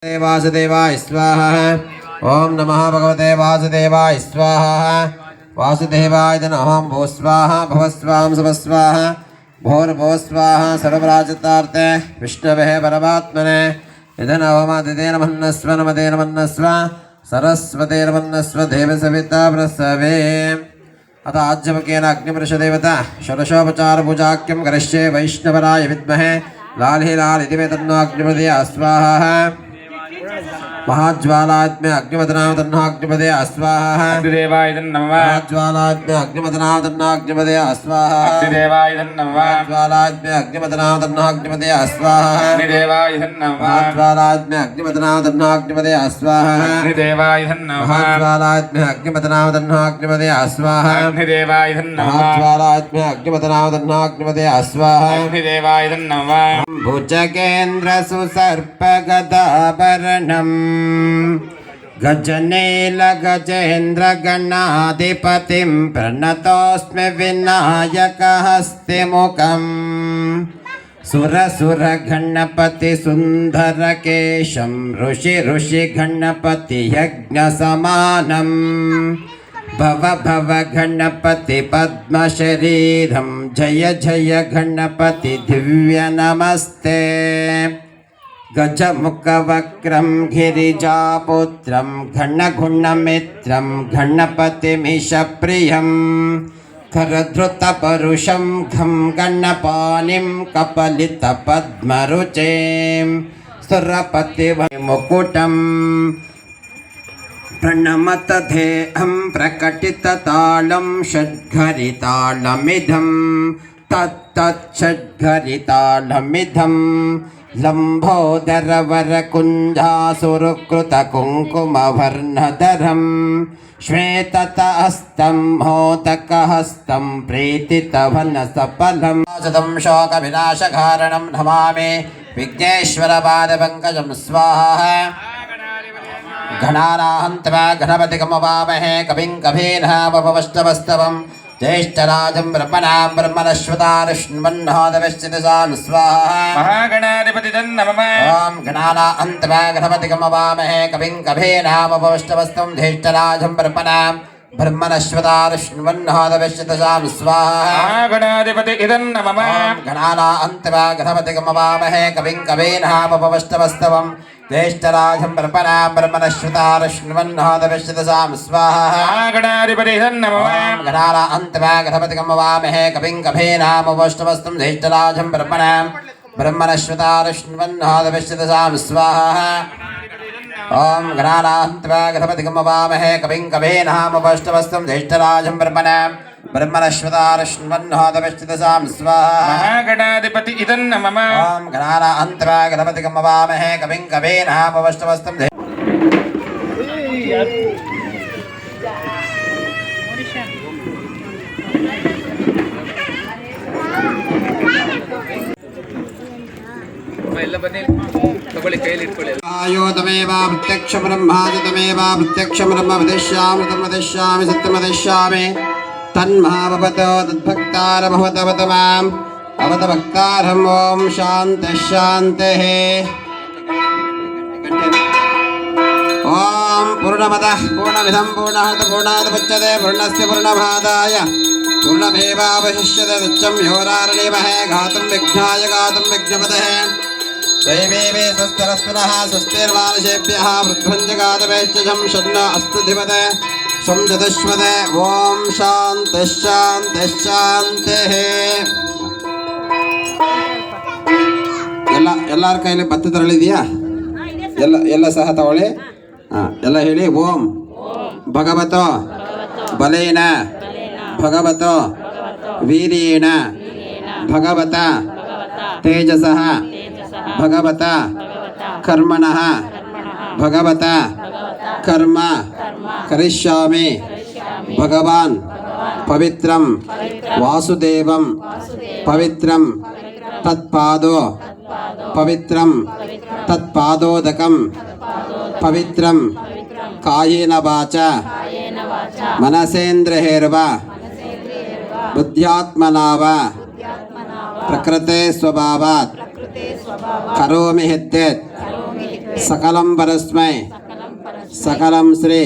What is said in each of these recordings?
वासुदेवाय स्वाहा। ओम नमः भगवते वासुदेवाय स्वाहा। वासुदेवाय नमः। भो स्वाहा भवस्वाम सुभस्वाहा भोर्भो स्वाहा सर्वराजतार्थे विष्णवे परमात्मने इदनवमादितेन मन्नस्व नमतेन मन्नस्व सरस्वतेन मन्नस्व देव सविता प्रसवे। अथ आज्यमकेन अग्निपुरुषदेवता षोडशोपचार पूजाख्यं करिष्ये वैष्णवराय विद्महे लाल्हि लाल इति मे तन्नो अग्निपदे स्वाहा। महाज्वालात्म्य अग्निमतनाम तन्नो अग्निपदे स्वाहा। अग्निदेवाय नमः। महाज्वालात्म्य अग्निमतनाम तन्नो अग्निपदे स्वाहा। अग्निदेवाय नमः। महाज्वालात्म्य अग्निमतनाम तन्नो अग्निपदे स्वाहा। अग्निदेवाय नमः। महाज्वालात्म्य अग्निमतनाम तन्नो अग्निपदे स्वाहा। अग्निदेवाय नमः। महाज्वालात्म्य अग्निमतनाम तन्नो अग्निपदे स्वाहा। अग्निदेवाय नमः। महाज्वालात्म्य अग्निमतनाम तन्नो अग्निपदे स्वाहा। अग्निदेवाय नमः। भुजगेन्द्र सुसर्पगदाभरणम् गजनील गजेन्द्र गणाधिपतिं प्रणतोऽस्मि विनायकहस्तिमुखम् सुरसुर गणपति सुन्दरकेशं ऋषि गणपति यज्ञसमानम् भव भव गणपति पद्मशरीरं जय जय गणपति दिव्य नमस्ते। गजमुखवक्रं गिरिजापुत्रं घनगुणमित्रं गणपतिमीशप्रियं करधृतपरुषं घं गणपालिं कपलितपद्मरुचिं सुरपतिमुकुटम् प्रणमतधेऽहं प्रकटिततालं षड्घरितालमिदं तत्तच्छड्घरितालमिदं लम्बोदरवरकुञ्जासुरकृतकुङ्कुमवर्णधरं श्वेततहस्तं मोदकहस्तं प्रीतितवनसफलं सतं शोकविनाशकारणं नमामि विघ्नेश्वरपादपङ्कजं स्वाहा। घनानाहन्त्वा गणपतिगमवामहे कविं कवीनामपवष्टवस्तवं ज्येष्ठराजं ब्रह्मणां ब्रह्मणश्वतारुष्ण्वन्नोदविश्चितसां स्वाहा। महागणाधिपति नमः। ॐ घनानाहन्त्वा गणपतिगमवामहे कविं कवीनामपवष्टवस्तवं ज्येष्ठराजं ब्रह्मणां ब्रह्मणश्वतारुष्ण्वन्नोदविश्चितसां स्वाहा। महागणाधिपति नमः। घनानाहन्त्वा गणपतिगमवामहे कविं कवीनामपवष्टवस्तवं ज्येष्ठराजं ब्रह्मणां ब्रह्मणश्वतारुष्ण्वन्नोदविश्चितसां स्वाहा। महागणाधिपति नमः। घनानाहन्त्वा गणपतिगमवामहे कविं कवीनामपवष्टवस्तं ज्येष्ठराजं ब्रह्मणां ब्रह्मणश्वतारुष्ण्वन्नोदविश्चितसां स्वाहा। ॐ घनानाहन्त्वा गणपतिगमवामहे कविं कवीनामपवष्टवस्तं ज्येष्ठराजं ब्रह्मणां ब्रह्मणश्वतारुष्ण्वन्नोदविश्चितसां स्वाहा। महागणाधिपति नमः। ॐ घनानाहन्त्वा गणपतिगमवामहे कविं कवीनामपवष्टवस्तं आयोतमेव प्रत्यक्षं ब्रह्मादितमेव प्रत्यक्षं ब्रह्म वदिष्यामि वदिष्यामि सत्यं वदिष्यामि तन्महाभवतो तद्भक्तारमभवतवत माम् अवतभक्तारम्। ॐ शान्तिः शान्तिः। ॐ पूर्णमदः पूर्णमिदं पूर्णात् पूर्णादमुच्यते पूर्णस्य पूर्णमादाय पूर्णमेवावशिष्यते तुच्छं योरारणीमहे घातुं विघ्नाय घातुं विघ्नपतये दैवेवे स्वस्तिरस्पुनः स्वस्तिर्मानुषेभ्यः वृद्धञ्जगातवेश्चं षण्ण अस्तु धिपते स्वं चतुष्पदे। ॐ शान्तिः शान्तिः शान्तिः। ಎಲ್ಲರ ಕೈಯಲ್ಲಿ ಭತ್ತ ತರಳಿದೆಯಾ? ಎಲ್ಲ ಸಹ ತಗೊಳ್ಳಿ. ಎಲ್ಲ ಹೇಳಿ. ಓಂ ಭಗವತೋ ಬಲೇನ ಭಗವತೋ ವೀರ್ಯೇಣ ಭಗವತ ತೇಜಸಃ ಭಗವತ ಕರ್ಮಣಃ ಭಗವತ ಕರ್ಮ ಕರಿಷ್ಯಾಮಿ ಭಗವಾನ್ ಪವಿತ್ರಂ ವಾಸುದೇವಂ ಪವಿತ್ರಂ तत्पादो पवित्रं तत्पादोदकं पवित्रं कायेन वाचा मनसेन्द्रियैर्वा बुद्ध्यात्मना वा प्रकृते स्वभावात् करोमि यद्यत् सकलं परस्मै सकलं श्री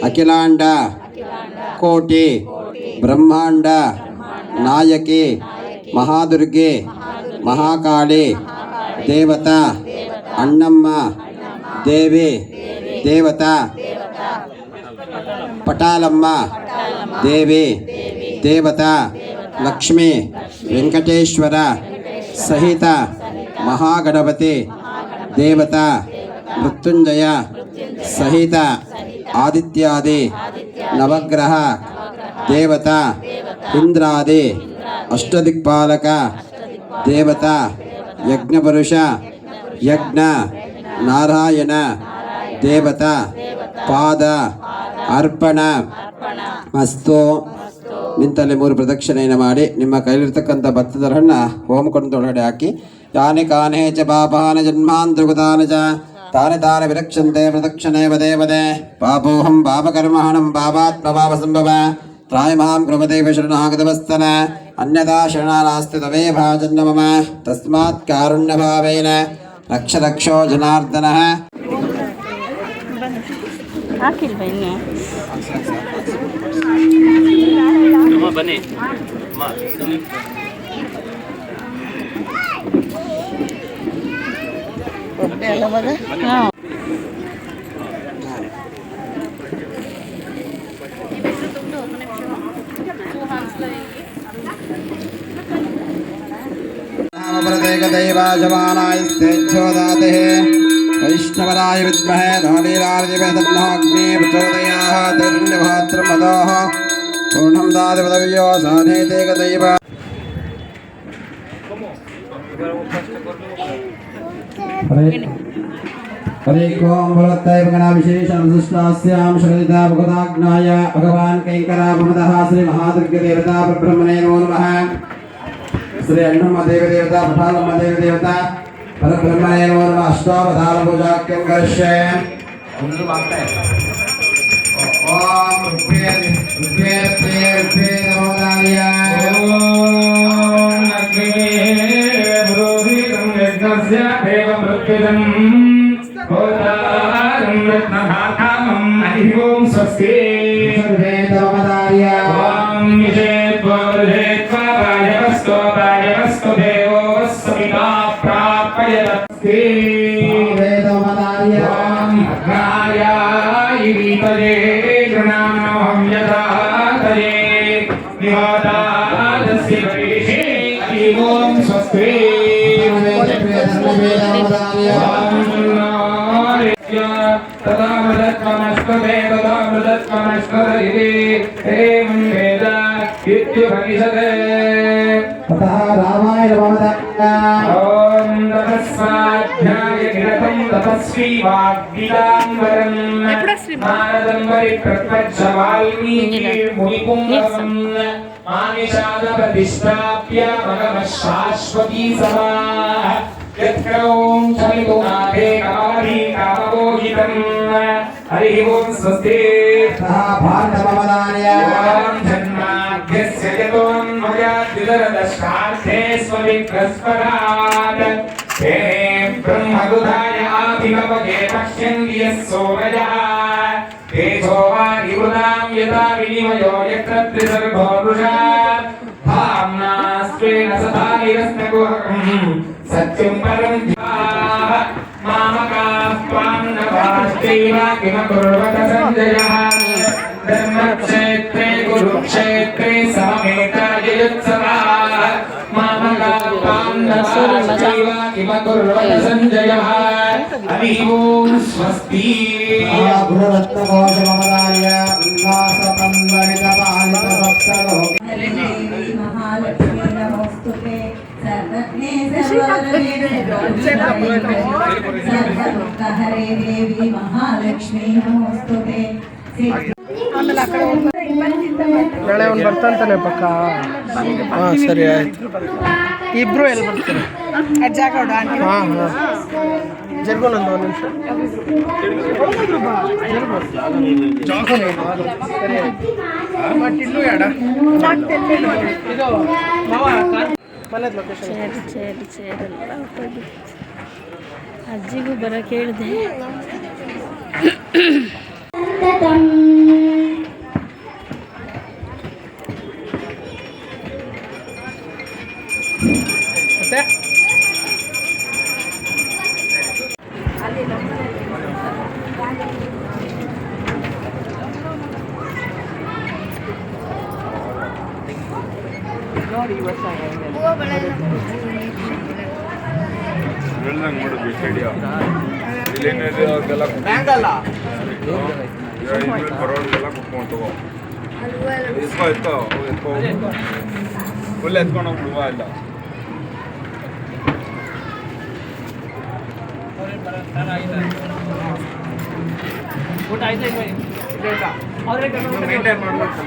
अखिलांड कोटि ब्रह्मांड नायकी महादुर्गे महाकाली देवता अण्णम्म देवी देवता पटालम्म देवी देवता लक्ष्मी वेंकटेश्वर सहित महागणपति देवता मृत्युंजय सहित आदित्यादि नवग्रह देवता इंद्रादि अष्टदिक्पालक देवता यज्ञपुरुष यज्ञ नारायण देवता पाद अर्पण मस्तु ನಿಂತಲ್ಲಿ 3 ಪ್ರದಕ್ಷಿಣೆಯನ್ನು ಮಾಡಿ ನಿಮ್ಮ ಕೈಲಿರ್ತಕ್ಕಂಥ ಭತ್ತದ ಹಣ್ಣ ಹೋಮಕೊಂಡೊಳಗಡೆ ಹಾಕಿ ಯಾನಿ ಕಾನೇ ಚ ಪಾಪಾನ ಜನ್ಮಾಂತೃಗತಾನ ಚ ತಾನೆ ತಾನೆ ವಿರಕ್ಷಂತೆ ಪ್ರದಕ್ಷಿಣೆ ವದೇ ವದೇ ಪಾಪೋಹಂ ಪಾಪಕರ್ಮಹಣಂ ಪಾಪಾತ್ಮ ಪಾಪ ಸಂಭವ ತ್ರಾಯ ಮಾಂ ಕೃಪದೇವ ಶರಣಾಗತವಸ್ತನ ಅನ್ಯಥಾ ಶರಣಾನಾಸ್ತಿ ತವೇ ಭಾಜನ್ನ ಮಮ ತಸ್ಮಾತ್ ಕಾರುಣ್ಯಭಾವೇನ ರಕ್ಷ ರಕ್ಷೋ ಜನಾರ್ದನಃ ಹಾಕಿಲ್ವಾ ಇನ್ನು ಬನ್ನಿ ಹಾಂ दैवाजमानायस्तेच्छोदाते वैष्णवराय विद्महे धोलीलार्जिवेदग्नोऽग्नि प्रचोदयात् तैर्ण्यभात्रमदोः पूर्णं दाति पदव्यो साधेतेकदैव हरे ओम भगवत्यै गणाविशेषविशिष्टास्यां शरदिता भगवदाज्ञाय भगवान् कैङ्कराभमतः श्री महादुर्गदेवता परब्रह्मणे नमो नमः श्री अण्णम्म देवदेवता पठालम्म देवदेवता परब्रह्मणे नमो नमः अष्टावधान पूजाख्यं करिष्ये ओम रुपये नमो नारायण ओम अग्ने पुरोहितं यज्ञस्य देवं मृत्युदं होतारं रत्नधातामं हरिः ओं स्वस्ति सर्वे नमो नारायण ओम निषेध्वो वायवस्तो देवो वस्सविता प्रापयतस्ते सर्वे नमो नारायण ओम अग्नायायितये गृणामहं यथातये निवादादस्य परिषे हरिः ओं स्वस्ति तदा मृदत्वमस्तुते तदा मृदत्वमस्तुते एवं वेद इत्युपनिषदे ततः रामाय नमः ॐ तपस्वाध्याय निरतं तपस्वी वाग्विदाम्बरं नारदं परिप्रपच्छ वाल्मीकि मुनिपुङ्गवं मानिषादप्रतिष्ठाप्य मगमः शाश्वती सभा यत्क्रौं चलितुनाथे कामारी कामभोगितं हरिः ओं स्वस्ति ॐ जन्माद्यस्य यतोऽन्वयाद्युदरदशार्थे स्वविग्रस्वराट् ते ब्रह्मदुधाय आभिनवगे पश्यन्ति यः सोमयः तेजो वारिवृदां यथा विनिमयो यत्र त्रिसर्गो वृषा धाम्ना स्वेन सदा निरस्तगुहकम् सत्यं परं ध्याः मामकाः त्वान्नभाश्चैव किमकुर्वत सञ्जयः धर्मक्षेत्रे कुरुक्षेत्रे समवेतायुत्सवाः मामकाः त्वान्नभाश्चैव किमकुर्वत सञ्जयः हरिः ओं स्वस्ति गुरुरत्नकोशममदाय उल्लासपल्लवितपालितसप्तलोके महालक्ष्मी नमोस्तुते सर्वज्ञे सर्वदुःखहरे देवी महालक्ष्मी नमोस्तुते ನಾಳೆ ಅವ್ನು ಬರ್ತಾಂತಾನೆ ಪಕ್ಕ ಹಾಂ ಸರಿ ಆಯ್ತು ಇಬ್ರು ಎಲ್ಲಿ ಬರ್ತಾರೆ ಹಾಂ ಹಾಂ ಜರ್ಗೋನೊಂದು ಒಂದು ನಿಮಿಷ ಮಟ್ಟಿಲ್ಲು ಎಡ ಇದು ಮಾವ ಮನೆದ ಲೊಕೇಶನ್ ಚೇರು ಚೇರಲ್ಲ ಅಜ್ಜಿಗೂ ಬರೋಕೆ ಹೇಳಿದೆ. ಮತ್ತೆ ನೋಡಿ ಈ ವರ್ಷ ಫುಲ್ ಎತ್ಕೊಂಡು ಹೋಗ್ಬಿಡುವ ಇಲ್ಲ ಊಟ ಆಯ್ತಾ ಮೇಂಟೈನ್ ಮಾಡ್ಬೇಕು.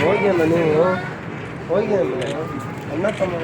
ಹೋಗಿ ಅಲ್ಲ ನೀವು ಹೋಗಿ ಅಲ್ಲ ಅನ್ನ ತಮ್ಮ